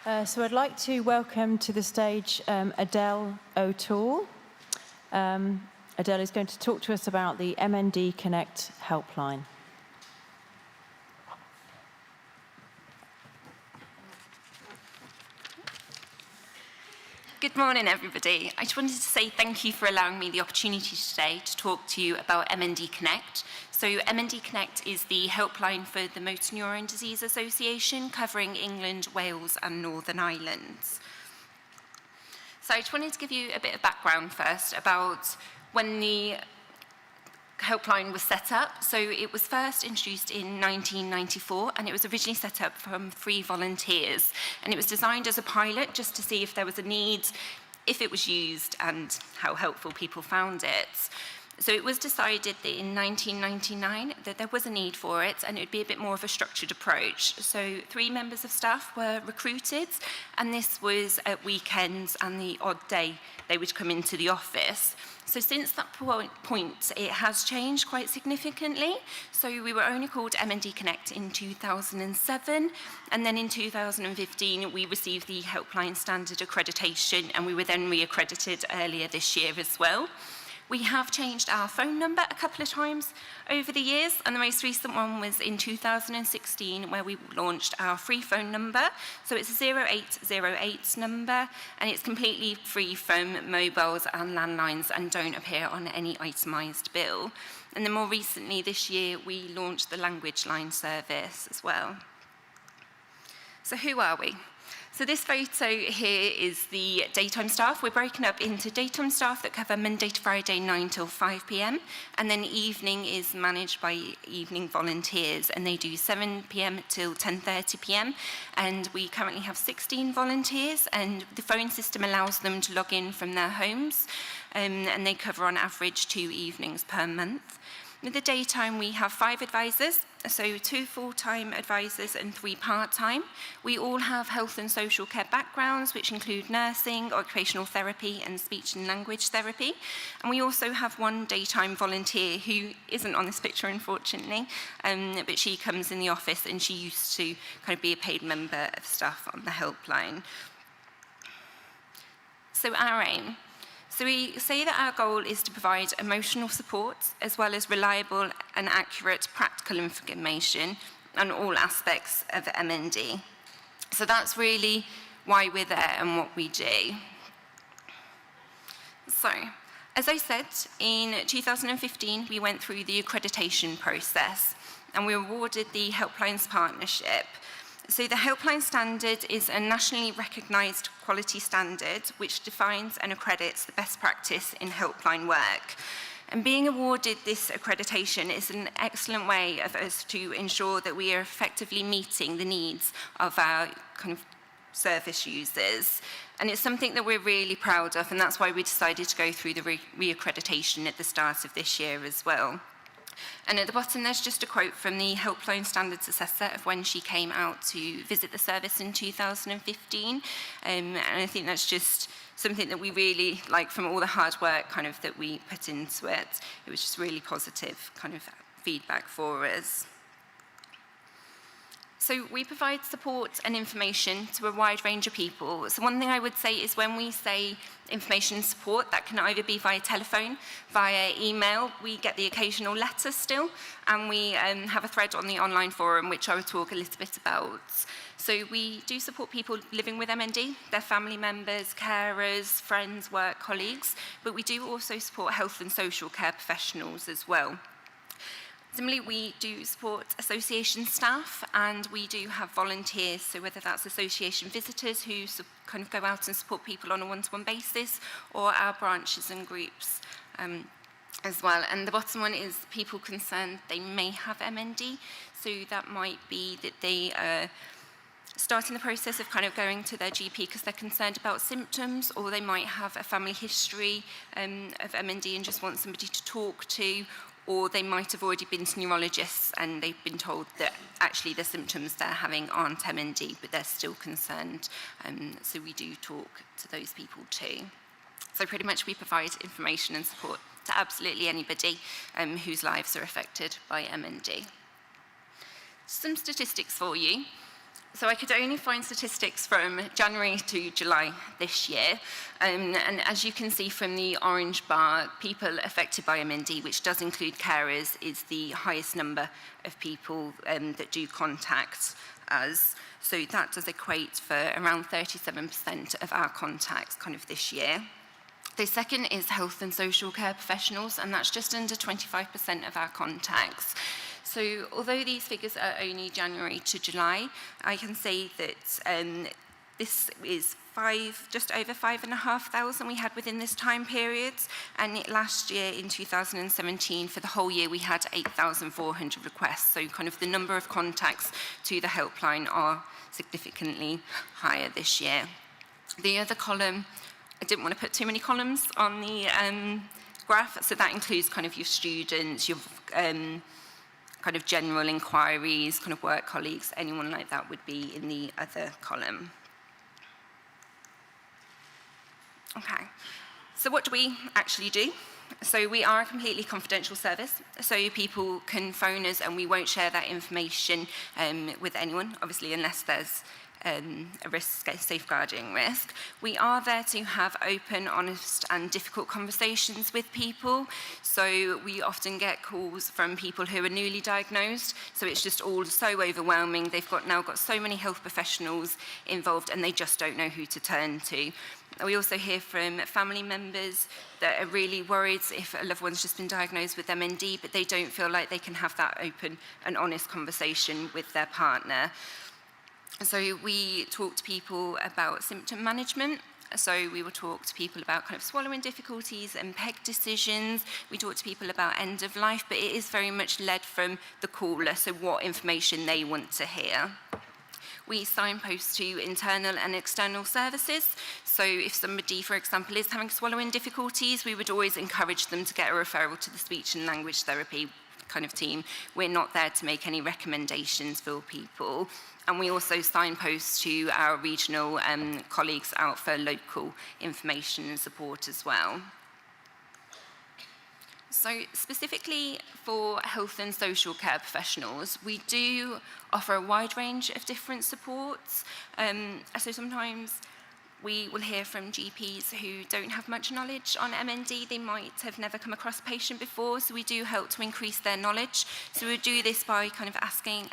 So I'd like to welcome to the stage Adele O'Toole. Adele is going to talk to us about the MND Connect Helpline. Good morning, everybody. I just wanted to say thank you for allowing me the opportunity today to talk to you about MND Connect. So MND Connect is the helpline for the Motor Neurone Disease Association, covering England, Wales and Northern Ireland. So I just wanted to give you a bit of background first about when the helpline was set up. So it was first introduced in 1994, and it was originally set up from 3 volunteers. And it was designed as a pilot just to see if there was a need, if it was used, and how helpful people found it. So it was decided that in 1999 that there was a need for it, and it would be a bit more of a structured approach. So 3 members of staff were recruited, and this was at weekends and the odd day they would come into the office. So since that point, it has changed quite significantly. So we were only called MND Connect in 2007, and then in 2015, we received the Helpline Standard accreditation, and we were then re-accredited earlier this year as well. We have changed our phone number a couple of times over the years, and the most recent one was in 2016, where we launched our free phone number. So it's a 0808 number, and it's completely free from mobiles and landlines and don't appear on any itemised bill. And then more recently this year, we launched the language line service as well. So who are we? So this photo here is the daytime staff. We're broken up into daytime staff that cover Monday to Friday 9 till 5 p.m. And then evening is managed by evening volunteers, and they do 7 p.m. till 10:30 p.m. And we currently have 16 volunteers, and the phone system allows them to log in from their homes, and they cover on average 2 evenings per month. In the daytime, we have 5 advisors, so 2 full-time advisors and 3 part-time. We all have health and social care backgrounds, which include nursing, occupational therapy, and speech and language therapy. And we also have 1 daytime volunteer who isn't on this picture, unfortunately, but she comes in the office, and she used to kind of be a paid member of staff on the helpline. So our aim. So we say that our goal is to provide emotional support as well as reliable and accurate practical information on all aspects of MND. So that's really why we're there and what we do. So, as I said, in 2015, we went through the accreditation process, and we were awarded the Helplines Partnership. So the Helpline Standard is a nationally recognised quality standard which defines and accredits the best practice in helpline work. And being awarded this accreditation is an excellent way of us to ensure that we are effectively meeting the needs of our kind of service users. And it's something that we're really proud of, and that's why we decided to go through the re-accreditation at the start of this year as well. And at the bottom, there's just a quote from the Helpline Standards Assessor of when she came out to visit the service in 2015. And I think that's just something that we really like from all the hard work kind of that we put into it. It was just really positive kind of feedback for us. So we provide support and information to a wide range of people. So one thing I would say is when we say information and support, that can either be via telephone, via email. We get the occasional letter still, and we have a thread on the online forum, which I will talk a little bit about. So we do support people living with MND, their family members, carers, friends, work colleagues, but we do also support health and social care professionals as well. Similarly, we do support association staff, and we do have volunteers, so whether that's association visitors who kind of go out and support people on a one-to-one basis, or our branches and groups as well. And the bottom one is people concerned they may have MND, so that might be that they are starting the process of kind of going to their GP because they're concerned about symptoms, or they might have a family history of MND and just want somebody to talk to, or they might have already been to neurologists and they've been told that actually the symptoms they're having aren't MND, but they're still concerned. So we do talk to those people too. So pretty much we provide information and support to absolutely anybody whose lives are affected by MND. Some statistics for you. So I could only find statistics from January to July this year. And as you can see from the orange bar, people affected by MND, which does include carers, is the highest number of people that do contact us. So that does equate for around 37% of our contacts kind of this year. The second is health and social care professionals, and that's just under 25% of our contacts. So although these figures are only January to July, I can say that this is just over 5,500 we had within this time period. And last year in 2017, for the whole year, we had 8,400 requests. So kind of the number of contacts to the helpline are significantly higher this year. The other column, I didn't want to put too many columns on the graph, so that includes kind of your students, your kind of general inquiries, kind of work colleagues, anyone like that would be in the other column. Okay, so what do we actually do? So we are a completely confidential service, so people can phone us and we won't share that information with anyone, obviously unless there's a risk, a safeguarding risk. We are there to have open, honest and difficult conversations with people. So we often get calls from people who are newly diagnosed, so it's just all so overwhelming. They've now got so many health professionals involved and they just don't know who to turn to. We also hear from family members that are really worried if a loved one's just been diagnosed with MND, but they don't feel like they can have that open and honest conversation with their partner. So we talk to people about symptom management. So we will talk to people about kind of swallowing difficulties and PEG decisions. We talk to people about end of life, but it is very much led from the caller, so what information they want to hear. We signpost to internal and external services. So if somebody, for example, is having swallowing difficulties, we would always encourage them to get a referral to the speech and language therapy kind of team. We're not there to make any recommendations for people. And we also signpost to our regional colleagues out for local information and support as well. So specifically for health and social care professionals, we do offer a wide range of different supports. So sometimes we will hear from GPs who don't have much knowledge on MND. They might have never come across a patient before, so we do help to increase their knowledge. So we do this by kind of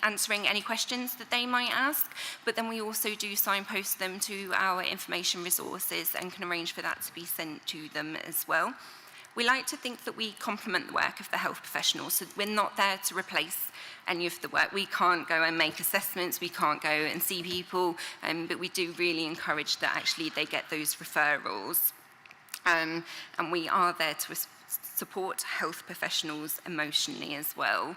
answering any questions that they might ask, but then we also do signpost them to our information resources and can arrange for that to be sent to them as well. We like to think that we complement the work of the health professionals, so we're not there to replace any of the work. We can't go and make assessments, we can't go and see people, but we do really encourage that actually they get those referrals. And we are there to support health professionals emotionally as well.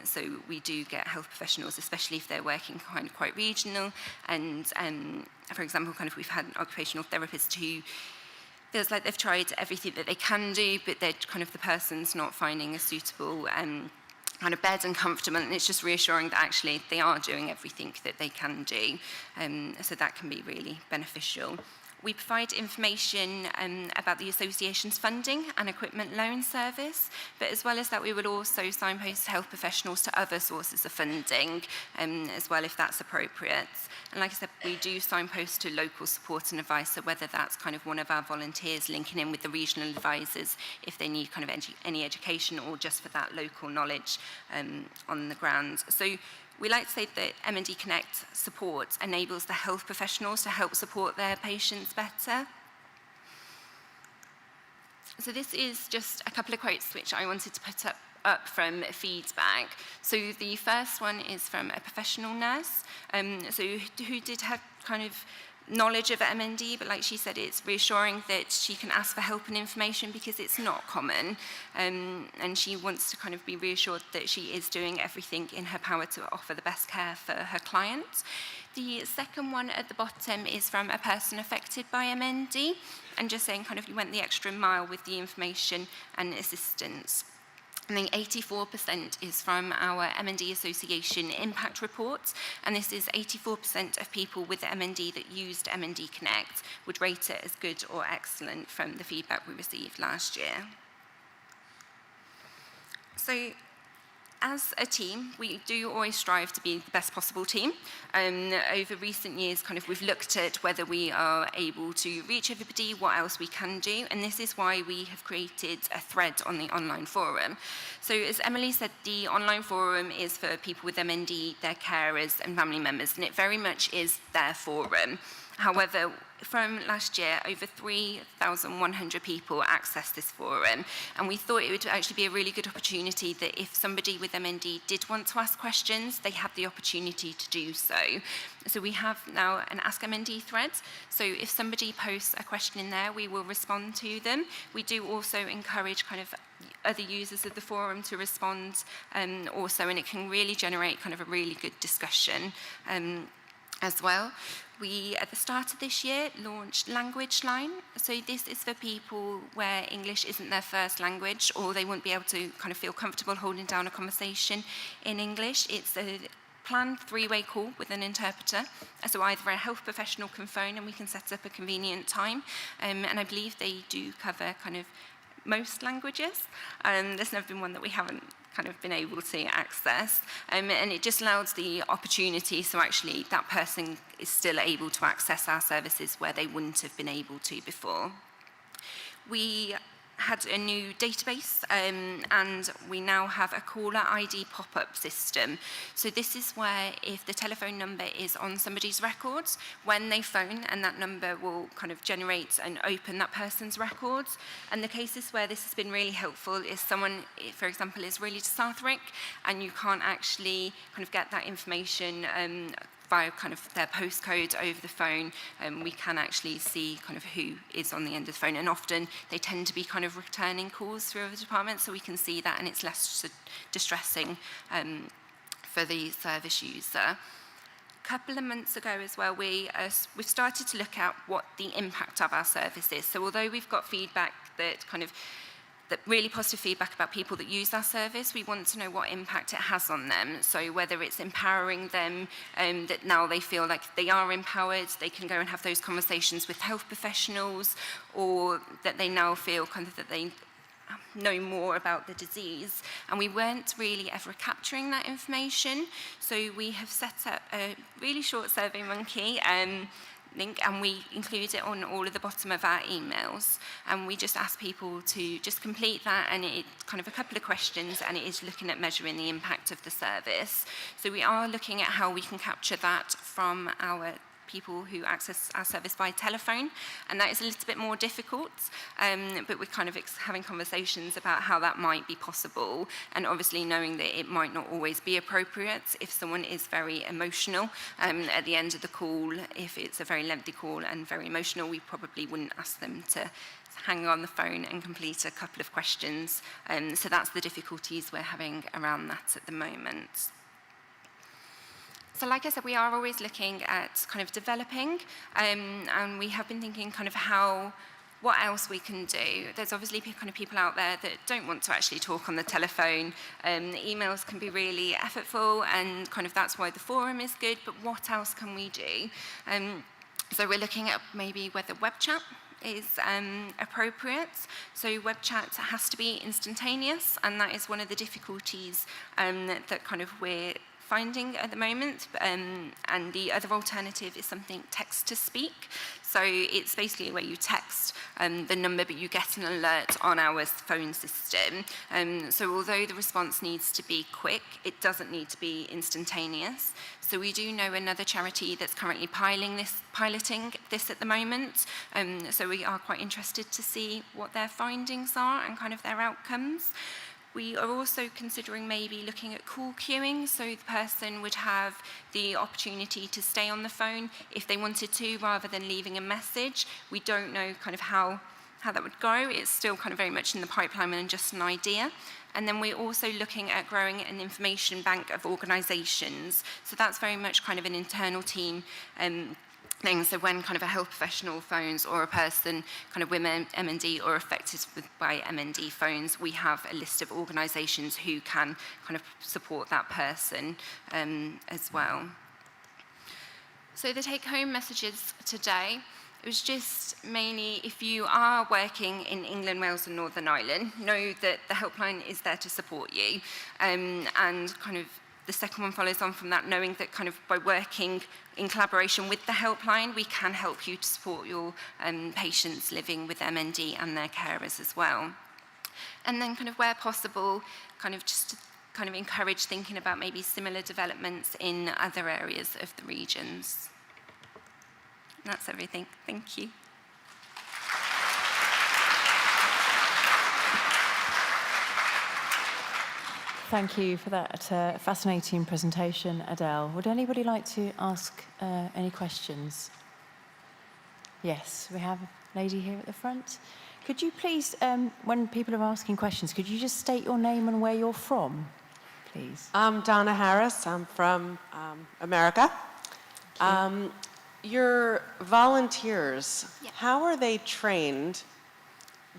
So we do get health professionals, especially if they're working kind of quite regional, and for example, kind of we've had an occupational therapist who feels like they've tried everything that they can do, but they're kind of the person's not finding a suitable kind of bed and comfortable, and it's just reassuring that actually they are doing everything that they can do. So that can be really beneficial. We provide information about the association's funding and equipment loan service, but as well as that, we will also signpost health professionals to other sources of funding as well, if that's appropriate. And like I said, we do signpost to local support and advice, so whether that's kind of one of our volunteers linking in with the regional advisors if they need kind of any education or just for that local knowledge on the ground. So we like to say that MND Connect support enables the health professionals to help support their patients better. So this is just a couple of quotes which I wanted to put up from feedback. So the first one is from a professional nurse, who did have kind of knowledge of MND, but like she said, it's reassuring that she can ask for help and information because it's not common, and she wants to kind of be reassured that she is doing everything in her power to offer the best care for her clients. The second one at the bottom is from a person affected by MND, and just saying kind of you went the extra mile with the information and assistance. And then 84% is from our MND Association impact reports, and this is 84% of people with MND that used MND Connect would rate it as good or excellent from the feedback we received last year. So As a team, we do always strive to be the best possible team. Over recent years, we've looked at whether we are able to reach everybody, what else we can do, and this is why we have created a thread on the online forum. So as Emily said, the online forum is for people with MND, their carers and family members, and it very much is their forum. However, from last year, over 3,100 people accessed this forum, and we thought it would actually be a really good opportunity that if somebody with MND did want to ask questions, they had the opportunity to do so. So we have now an Ask MND thread, so if somebody posts a question in there, we will respond to them. We do also encourage other users of the forum to respond also, and it can really generate a really good discussion as well. We, at the start of this year, launched Language Line. So this is for people where English isn't their first language, or they won't be able to feel comfortable holding down a conversation in English. It's a planned three-way call with an interpreter. So either a health professional can phone and we can set up a convenient time. And I believe they do cover most languages. There's never been one that we haven't been able to access, and it just allows the opportunity, so actually that person is still able to access our services where they wouldn't have been able to before. We had a new database, and we now have a caller ID pop-up system. So this is where if the telephone number is on somebody's records, when they phone, and that number will generate and open that person's records. And the cases where this has been really helpful is someone, for example, is really dysarthric, and you can't actually get that information via their postcode over the phone. We can actually see who is on the end of the phone, and often they tend to be returning calls through other departments, so we can see that, and it's less distressing for the service user. A couple of months ago as well, we've started to look at what the impact of our service is. So although we've got feedback that really positive feedback about people that use our service, we want to know what impact it has on them. So whether it's empowering them, that now they feel like they are empowered, they can go and have those conversations with health professionals, or that they now feel that they know more about the disease. And we weren't really ever capturing that information. So we have set up a really short SurveyMonkey link, and we include it on all of the bottom of our emails, and we just ask people to just complete that, and it's a couple of questions, and it is looking at measuring the impact of the service. So we are looking at how we can capture that from our people who access our service by telephone, and that is a little bit more difficult, but we're having conversations about how that might be possible, and obviously knowing that it might not always be appropriate if someone is very emotional at the end of the call. If it's a very lengthy call and very emotional, we probably wouldn't ask them to hang on the phone and complete a couple of questions, so that's the difficulties we're having around that at the moment. So like I said, we are always looking at developing, and we have been thinking what else we can do. There's obviously people out there that don't want to actually talk on the telephone. Emails can be really effortful, and that's why the forum is good, but what else can we do? So we're looking at maybe whether web chat is appropriate. So web chat has to be instantaneous, and that is one of the difficulties that we're finding at the moment, and the other alternative is something text-to-speak. So it's basically where you text the number, but you get an alert on our phone system. So although the response needs to be quick, it doesn't need to be instantaneous. So we do know another charity that's currently piloting this at the moment. So we are quite interested to see what their findings are and their outcomes. We are also considering maybe looking at call queuing, so the person would have the opportunity to stay on the phone if they wanted to, rather than leaving a message. We don't know how that would go. It's still very much in the pipeline and just an idea. And then we're also looking at growing an information bank of organisations. So that's very much an internal team thing. So when a health professional phones, or a person with MND or affected by MND phones, we have a list of organisations who can support that person as well. So the take-home messages today. It was just mainly if you are working in England, Wales and Northern Ireland, know that the helpline is there to support you. And kind of the second one follows on from that, knowing that kind of by working in collaboration with the helpline, we can help you to support your patients living with MND and their carers as well. And then kind of where possible, kind of just to kind of encourage thinking about maybe similar developments in other areas of the regions. That's everything. Thank you. Thank you for that fascinating presentation, Adele. Would anybody like to ask any questions? Yes, we have a lady here at the front. Could you please, when people are asking questions, could you just state your name and where you're from, please? I'm Donna Harris. I'm from America. Your volunteers, how are they trained?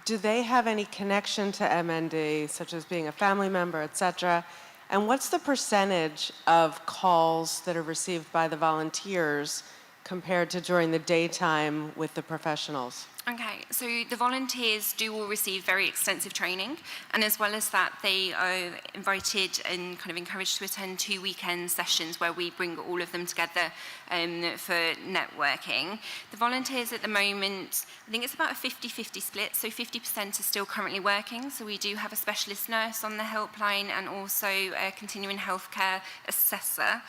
Do they have any connection to MND, such as being a family member, et cetera? And what's the percentage of calls that are received by the volunteers compared to during the daytime with the professionals? Okay, so the volunteers do all receive very extensive training, and as well as that, they are invited and kind of encouraged to attend 2 weekend sessions where we bring all of them together for networking. The volunteers at the moment, I think it's about a 50-50 split, so 50% are still currently working, so we do have a specialist nurse on the helpline and also a continuing healthcare assessor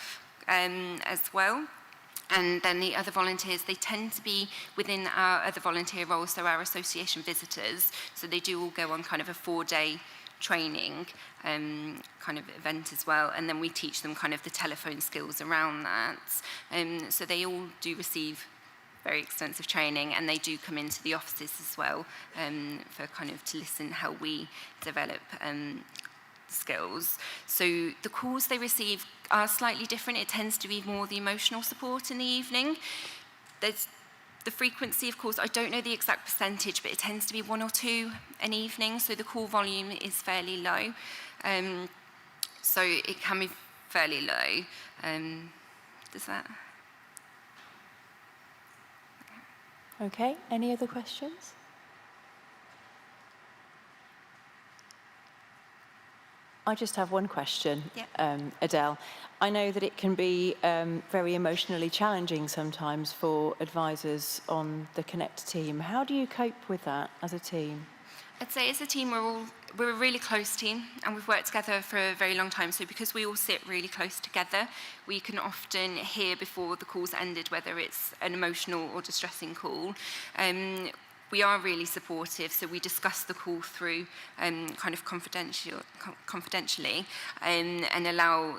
as well. And then the other volunteers, they tend to be within our other volunteer roles, so our association visitors. So they do all go on kind of a 4-day training kind of event as well. And then we teach them kind of the telephone skills around that. So they all do receive very extensive training, and they do come into the offices as well for kind of to listen how we develop skills. So the calls they receive are slightly different. It tends to be more the emotional support in the evening. There's the frequency, of course, I don't know the exact percentage, but it tends to be 1 or 2 an evening, so the call volume is fairly low. So it can be fairly low. Does that? Okay, any other questions? I just have one question, Adele. I know that it can be very emotionally challenging sometimes for advisors on the Connect team. How do you cope with that as a team? I'd say as a team, we're a really close team, and we've worked together for a very long time. So because we all sit really close together, we can often hear before the call's ended whether it's an emotional or distressing call. We are really supportive, so we discuss the call through kind of confidentially and allow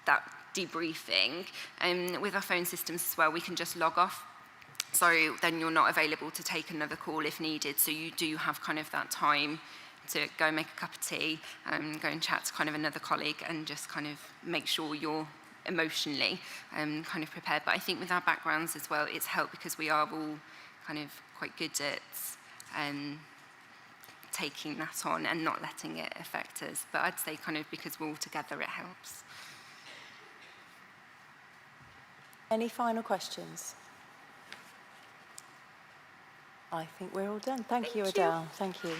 that debriefing. With our phone systems as well, we can just log off. So then you're not available to take another call if needed. So you do have kind of that time to go and make a cup of tea, go and chat to kind of another colleague and just kind of make sure you're emotionally kind of prepared. But I think with our backgrounds as well, it's helped because we are all kind of quite good at taking that on and not letting it affect us. But I'd say kind of because we're all together, it helps. Any final questions? I think we're all done. Thank you, Adele. Thank you.